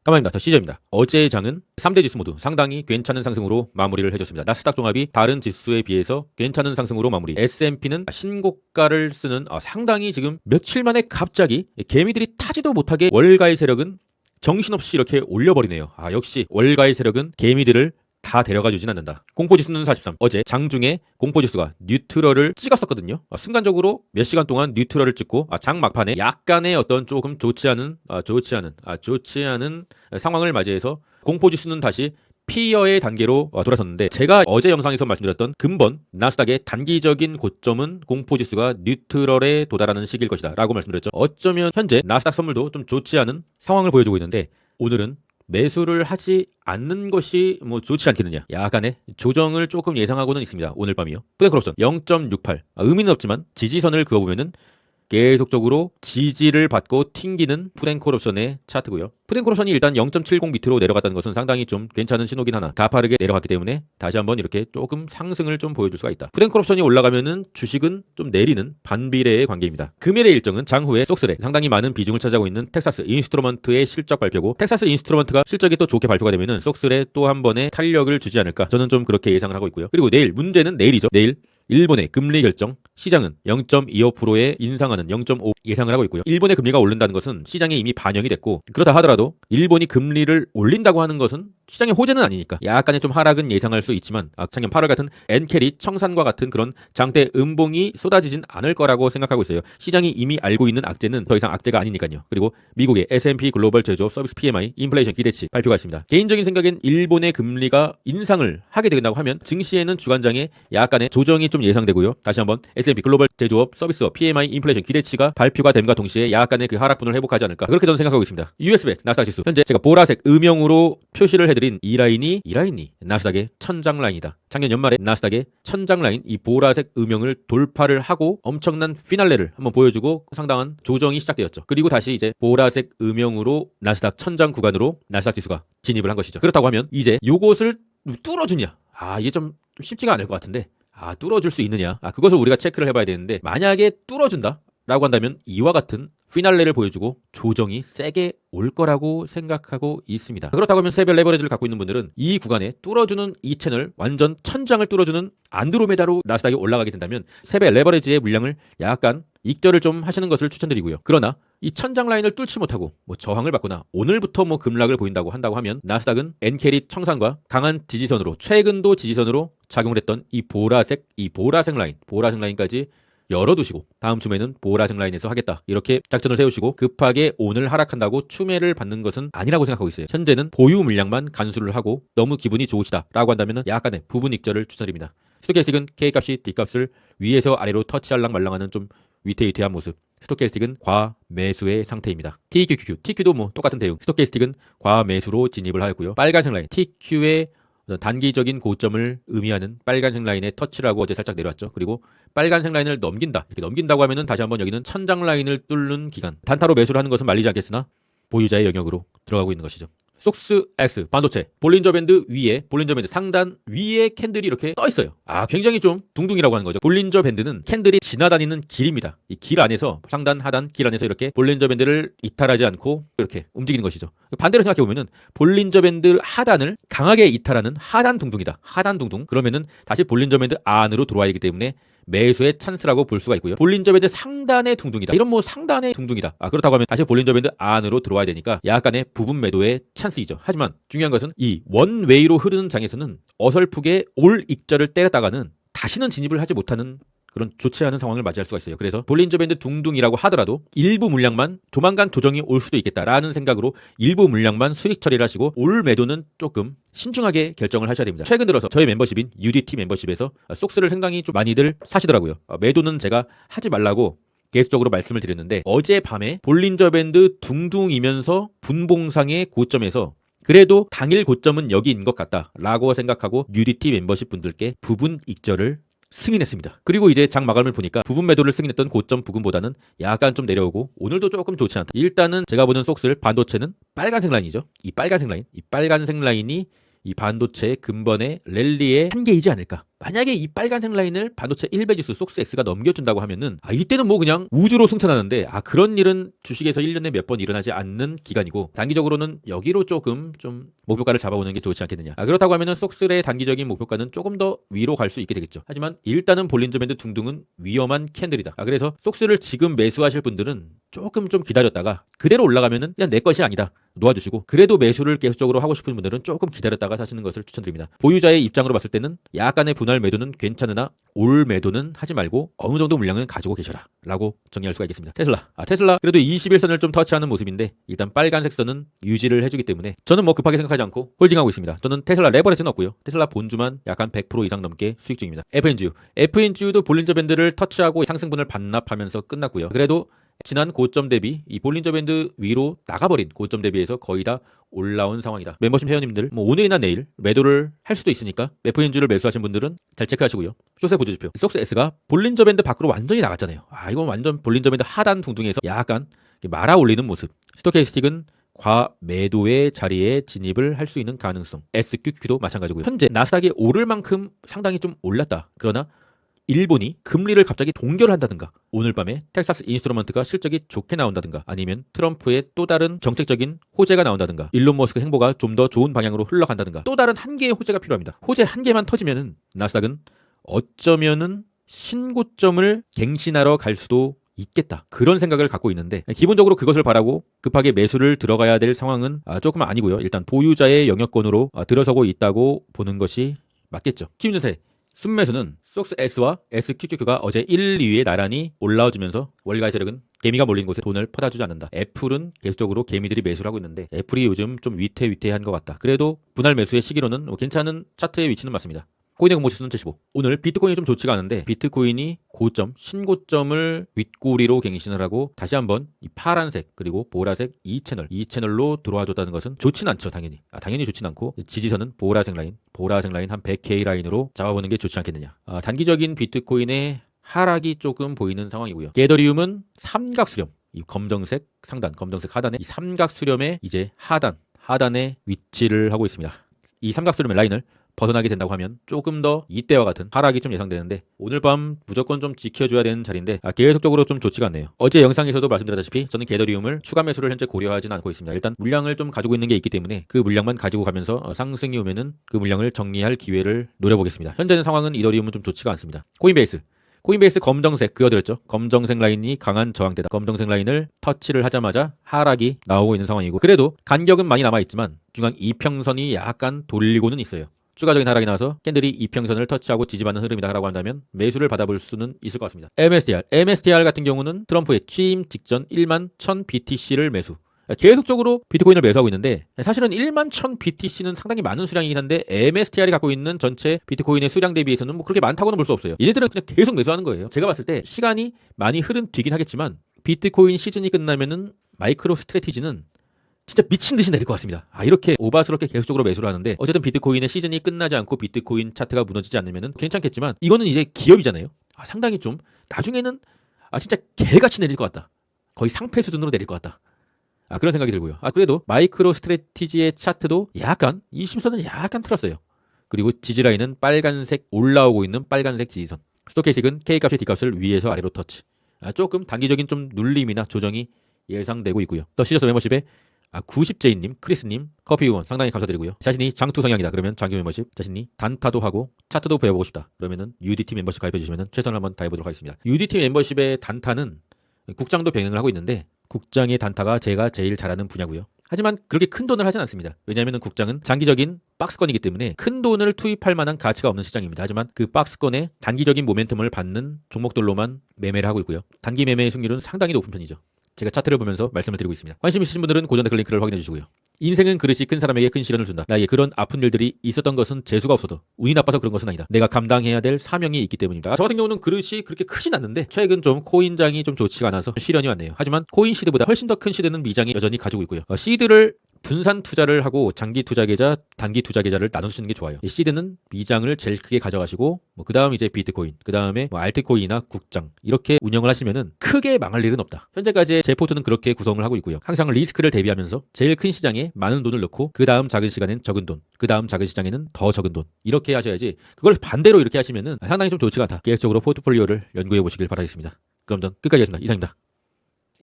가만입니다. 더 시저입니다. 어제의 장은 3대 지수 모두 상당히 괜찮은 상승으로 마무리를 해줬습니다. 나스닥 종합이 다른 지수에 비해서 괜찮은 상승으로 마무리. S&P는 신고가를 쓰는 상당히 지금 며칠 만에 갑자기 개미들이 타지도 못하게 월가의 세력은 정신없이 이렇게 올려버리네요. 역시 월가의 세력은 개미들을 다 데려가 주진 않는다. 공포지수는 43. 어제 장중에 공포지수가 뉴트럴을 찍었었거든요. 순간적으로 몇 시간 동안 뉴트럴을 찍고 장 막판에 약간의 어떤 조금 좋지 않은 상황을 맞이해서 공포지수는 다시 피어의 단계로 돌아섰는데, 제가 어제 영상에서 말씀드렸던 근본 나스닥의 단기적인 고점은 공포지수가 뉴트럴에 도달하는 시기일 것이다 라고 말씀드렸죠. 어쩌면 현재 나스닥 선물도 좀 좋지 않은 상황을 보여주고 있는데, 오늘은 매수를 하지 않는 것이 좋지 않겠느냐, 약간의 조정을 조금 예상하고는 있습니다. 오늘 밤이요. 푸드크롭션 0.68, 의미는 없지만 지지선을 그어보면은 계속적으로 지지를 받고 튕기는 푸드앤콜옵션의 차트고요. 푸드앤콜옵션이 일단 0.70 밑으로 내려갔다는 것은 상당히 좀 괜찮은 신호긴 하나, 가파르게 내려갔기 때문에 다시 한번 이렇게 조금 상승을 좀 보여줄 수가 있다. 푸드앤콜옵션이 올라가면은 주식은 좀 내리는 반비례의 관계입니다. 금일의 일정은 장후에 속스레 상당히 많은 비중을 차지하고 있는 텍사스 인스트루먼트의 실적 발표고, 텍사스 인스트루먼트가 실적이 또 좋게 발표가 되면은 속스레 또 한 번의 탄력을 주지 않을까, 저는 좀 그렇게 예상을 하고 있고요. 그리고 내일, 문제는 내일이죠. 내일 일본의 금리 결정, 시장은 0.25%에 인상하는 0.5 예상을 하고 있고요. 일본의 금리가 오른다는 것은 시장에 이미 반영이 됐고, 그렇다 하더라도 일본이 금리를 올린다고 하는 것은 시장의 호재는 아니니까 약간의 좀 하락은 예상할 수 있지만, 작년 8월 같은 엔캐리 청산과 같은 그런 장대 음봉이 쏟아지진 않을 거라고 생각하고 있어요. 시장이 이미 알고 있는 악재는 더 이상 악재가 아니니까요. 그리고 미국의 S&P 글로벌 제조업 서비스 PMI 인플레이션 기대치 발표가 있습니다. 개인적인 생각엔 일본의 금리가 인상을 하게 된다고 하면 증시에는 주간장에 약간의 조정이 좀 예상되고요. 다시 한번 S&P 글로벌 제조업 서비스 PMI 인플레이션 기대치가 발표가 됨과 동시에 약간의 그 하락분을 회복하지 않을까, 그렇게 저는 생각하고 있습니다. US100 나스닥 지수, 현재 제가 보라색 음영으로 표시를 해드린 이 라인이 나스닥의 천장 라인이다. 작년 연말에 나스닥의 천장 라인, 이 보라색 음영을 돌파를 하고 엄청난 피날레를 한번 보여주고 상당한 조정이 시작되었죠. 그리고 다시 이제 보라색 음영으로 나스닥 천장 구간으로 나스닥 지수가 진입을 한 것이죠. 그렇다고 하면 이제 요것을 뚫어주냐, 이게 좀 쉽지가 않을 것 같은데, 뚫어줄 수 있느냐, 그것을 우리가 체크를 해봐야 되는데, 만약에 뚫어준다 라고 한다면 이와 같은 피날레를 보여주고 조정이 세게 올 거라고 생각하고 있습니다. 그렇다고 하면 세별 레버리지를 갖고 있는 분들은 이 구간에 뚫어주는 이 채널, 완전 천장을 뚫어주는 안드로메다로 나스닥이 올라가게 된다면 세별 레버리지의 물량을 약간 익절을 좀 하시는 것을 추천드리고요. 그러나 이 천장 라인을 뚫지 못하고 저항을 받거나 오늘부터 급락을 보인다고 한다고 하면 나스닥은 엔캐리 청산과 강한 지지선으로, 최근도 지지선으로 작용을 했던 이 보라색 라인까지 열어두시고 다음 춤에는 보라색 라인에서 하겠다, 이렇게 작전을 세우시고 급하게 오늘 하락한다고 추매를 받는 것은 아니라고 생각하고 있어요. 현재는 보유 물량만 간수를 하고 너무 기분이 좋으시다 라고 한다면 약간의 부분 익절을 추천드립니다. 스토캐스틱은 K값이 D값을 위에서 아래로 터치할랑 말랑하는 좀 위태위태한 모습. 스토캐스틱은 과매수의 상태입니다. TQ도 똑같은 대응. 스토캐스틱은 과매수로 진입을 하였고요. 빨간색 라인 TQ의 단기적인 고점을 의미하는 빨간색 라인에 터치를 하고 어제 살짝 내려왔죠. 그리고 빨간색 라인을 넘긴다, 이렇게 넘긴다고 하면은 다시 한번 여기는 천장 라인을 뚫는 기간, 단타로 매수를 하는 것은 말리지 않겠으나 보유자의 영역으로 들어가고 있는 것이죠. 속스X 반도체 볼린저 밴드 상단 위에 캔들이 이렇게 떠 있어요. 굉장히 좀 둥둥이라고 하는 거죠. 볼린저 밴드는 캔들이 지나다니는 길입니다. 이 길 안에서, 상단 하단 길 안에서 이렇게 볼린저 밴드를 이탈하지 않고 이렇게 움직이는 것이죠. 반대로 생각해 보면은 볼린저 밴드 하단을 강하게 이탈하는 하단 둥둥이다. 하단 둥둥. 그러면은 다시 볼린저 밴드 안으로 들어와야 하기 때문에 매수의 찬스라고 볼 수가 있고요. 볼린저 밴드 상단의 둥둥이다, 이런 상단의 둥둥이다. 그렇다고 하면 다시 볼린저 밴드 안으로 들어와야 되니까 약간의 부분 매도의 찬스이죠. 하지만 중요한 것은 이 원웨이로 흐르는 장에서는 어설프게 올 익절을 때렸다가는 다시는 진입을 하지 못하는 그런 좋지 않은 상황을 맞이할 수가 있어요. 그래서 볼린저 밴드 둥둥이라고 하더라도 일부 물량만 조만간 조정이 올 수도 있겠다라는 생각으로 일부 물량만 수익 처리를 하시고 올 매도는 조금 신중하게 결정을 하셔야 됩니다. 최근 들어서 저희 멤버십인 UDT 멤버십에서 속스를 상당히 좀 많이들 사시더라고요. 매도는 제가 하지 말라고 계속적으로 말씀을 드렸는데, 어젯밤에 볼린저 밴드 둥둥이면서 분봉상의 고점에서 그래도 당일 고점은 여기인 것 같다 라고 생각하고 UDT 멤버십 분들께 부분 익절을 승인했습니다. 그리고 이제 장 마감을 보니까 부분 매도를 승인했던 고점 부근보다는 약간 좀 내려오고 오늘도 조금 좋지 않다. 일단은 제가 보는 속슬 반도체는 빨간색 라인이죠. 이 빨간색 라인이 이 반도체의 근본의 랠리의 한계이지 않을까, 만약에 이 빨간색 라인을 반도체 1배지수 속스X가 넘겨준다고 하면은 이때는 뭐 그냥 우주로 승천하는데 그런 일은 주식에서 1년에 몇 번 일어나지 않는 기간이고 단기적으로는 여기로 조금 좀 목표가를 잡아오는 게 좋지 않겠느냐. 그렇다고 하면은 속스의 단기적인 목표가는 조금 더 위로 갈 수 있게 되겠죠. 하지만 일단은 볼린저 밴드 둥둥은 위험한 캔들이다. 그래서 속스를 지금 매수하실 분들은 조금 좀 기다렸다가 그대로 올라가면은 그냥 내 것이 아니다 놓아주시고, 그래도 매수를 계속적으로 하고 싶은 분들은 조금 기다렸다가 사시는 것을 추천드립니다. 보유자의 입장으로 봤을 때는 약간의 분할 매도는 괜찮으나 올 매도는 하지 말고 어느 정도 물량은 가지고 계셔라 라고 정리할 수가 있겠습니다. 테슬라 그래도 21선을 좀 터치하는 모습인데 일단 빨간색 선은 유지를 해주기 때문에 저는 뭐 급하게 생각하지 않고 홀딩하고 있습니다. 저는 테슬라 레버리지는 없고요. 테슬라 본주만 약간 100% 이상 넘게 수익 중입니다. FNG도 볼린저 밴드를 터치하고 상승분을 반납하면서 끝났고요. 그래도 지난 고점 대비 이 볼린저 밴드 위로 나가버린 고점 대비해서 거의 다 올라온 상황이다. 멤버십 회원님들 뭐 오늘이나 내일 매도를 할 수도 있으니까 FNG를 매수하신 분들은 잘 체크하시고요. 쇼세 보조지표 속스S가 볼린저 밴드 밖으로 완전히 나갔잖아요. 이건 완전 볼린저 밴드 하단 둥둥에서 약간 말아 올리는 모습. 스토캐스틱은 과매도의 자리에 진입을 할 수 있는 가능성. SQQ도 마찬가지고요. 현재 나스닥이 오를 만큼 상당히 좀 올랐다. 그러나 일본이 금리를 갑자기 동결을 한다든가, 오늘 밤에 텍사스 인스트루먼트가 실적이 좋게 나온다든가, 아니면 트럼프의 또 다른 정책적인 호재가 나온다든가, 일론 머스크 행보가 좀 더 좋은 방향으로 흘러간다든가, 또 다른 한 개의 호재가 필요합니다. 호재 한 개만 터지면은 나스닥은 어쩌면은 신고점을 갱신하러 갈 수도 있겠다. 그런 생각을 갖고 있는데 기본적으로 그것을 바라고 급하게 매수를 들어가야 될 상황은 조금 아니고요. 일단 보유자의 영역권으로 들어서고 있다고 보는 것이 맞겠죠. 키움증세 순매수는 속스S와 SQQ가 어제 1, 2위에 나란히 올라와주면서 월가의 세력은 개미가 몰린 곳에 돈을 퍼다주지 않는다. 애플은 계속적으로 개미들이 매수를 하고 있는데 애플이 요즘 좀 위태위태한 것 같다. 그래도 분할 매수의 시기로는 괜찮은 차트의 위치는 맞습니다. 코인의 공모지수는 75. 오늘 비트코인이 좀 좋지가 않은데 비트코인이 고점, 신고점을 윗꼬리로 갱신을 하고 다시 한번 이 파란색 그리고 보라색 이 채널로 들어와줬다는 것은 좋진 않죠. 당연히 좋진 않고 지지선은 보라색 라인 한 100K 라인으로 잡아보는 게 좋지 않겠느냐. 단기적인 비트코인의 하락이 조금 보이는 상황이고요. 게더리움은 삼각수렴, 이 검정색 상단, 검정색 하단에 이 삼각수렴의 이제 하단에 위치를 하고 있습니다. 이 삼각수렴의 라인을 벗어나게 된다고 하면 조금 더 이때와 같은 하락이 좀 예상되는데 오늘 밤 무조건 좀 지켜줘야 되는 자리인데 계속적으로 좀 좋지가 않네요. 어제 영상에서도 말씀드렸다시피 저는 게더리움을 추가 매수를 현재 고려하지는 않고 있습니다. 일단 물량을 좀 가지고 있는 게 있기 때문에 그 물량만 가지고 가면서 상승이 오면은 그 물량을 정리할 기회를 노려보겠습니다. 현재는 상황은 이더리움은 좀 좋지가 않습니다. 코인베이스 검정색 그어드렸죠. 검정색 라인이 강한 저항대다. 검정색 라인을 터치를 하자마자 하락이 나오고 있는 상황이고, 그래도 간격은 많이 남아있지만 중앙 이평선이 약간 돌리고는 있어요. 추가적인 하락이 나와서 캔들이 이평선을 터치하고 지지받는 흐름이다라고 한다면 매수를 받아볼 수는 있을 것 같습니다. MSTR 같은 경우는 트럼프의 취임 직전 1만 1000 BTC를 매수. 계속적으로 비트코인을 매수하고 있는데 사실은 1만 1000 BTC는 상당히 많은 수량이긴 한데 MSTR이 갖고 있는 전체 비트코인의 수량 대비해서는 뭐 그렇게 많다고는 볼 수 없어요. 얘네들은 그냥 계속 매수하는 거예요. 제가 봤을 때 시간이 많이 흐른 뒤긴 하겠지만 비트코인 시즌이 끝나면은 마이크로 스트래티지는 진짜 미친 듯이 내릴 것 같습니다. 이렇게 오바스럽게 계속적으로 매수를 하는데 어쨌든 비트코인의 시즌이 끝나지 않고 비트코인 차트가 무너지지 않으면 괜찮겠지만 이거는 이제 기업이잖아요. 상당히 좀 나중에는 진짜 개같이 내릴 것 같다. 거의 상패 수준으로 내릴 것 같다. 그런 생각이 들고요. 그래도 마이크로 스트래티지의 차트도 약간 20선은 약간 틀었어요. 그리고 지지라인은 빨간색 올라오고 있는 빨간색 지지선. 스토캐스틱은 K값의 D값을 위에서 아래로 터치. 조금 단기적인 좀 눌림이나 조정이 예상되고 있고요. 더 시저스 멤버십에 90제이님, 크리스님, 커피 의원 상당히 감사드리고요. 자신이 장투 성향이다. 그러면 장기 멤버십, 자신이 단타도 하고 차트도 배워보고 싶다. 그러면은 UDT 멤버십 가입해주시면 최선을 한번 다해보도록 하겠습니다. UDT 멤버십의 단타는 국장도 병행을 하고 있는데 국장의 단타가 제가 제일 잘하는 분야고요. 하지만 그렇게 큰 돈을 하진 않습니다. 왜냐하면 국장은 장기적인 박스권이기 때문에 큰 돈을 투입할 만한 가치가 없는 시장입니다. 하지만 그 박스권에 단기적인 모멘텀을 받는 종목들로만 매매를 하고 있고요. 단기 매매의 승률은 상당히 높은 편이죠. 제가 차트를 보면서 말씀을 드리고 있습니다. 관심 있으신 분들은 고전 댓글 링크를 확인해 주시고요. 인생은 그릇이 큰 사람에게 큰 시련을 준다. 나에게 그런 아픈 일들이 있었던 것은 재수가 없어도 운이 나빠서 그런 것은 아니다. 내가 감당해야 될 사명이 있기 때문입니다. 저 같은 경우는 그릇이 그렇게 크진 않는데 최근 좀 코인장이 좀 좋지가 않아서 시련이 왔네요. 하지만 코인 시드보다 훨씬 더 큰 시드는 미장이 여전히 가지고 있고요. 시드를 분산 투자를 하고 장기 투자 계좌, 단기 투자 계좌를 나눠주시는 게 좋아요. 이 시드는 미장을 제일 크게 가져가시고 그 다음 이제 비트코인, 그 다음에 알트코인이나 국장 이렇게 운영을 하시면은 크게 망할 일은 없다. 현재까지의 제 포트는 그렇게 구성을 하고 있고요. 항상 리스크를 대비하면서 제일 큰 시장에 많은 돈을 넣고 그 다음 작은 시간엔 적은 돈, 그 다음 작은 시장에는 더 적은 돈 이렇게 하셔야지, 그걸 반대로 이렇게 하시면은 상당히 좀 좋지가 않다. 계획적으로 포트폴리오를 연구해 보시길 바라겠습니다. 그럼 전 끝까지 하겠습니다. 이상입니다.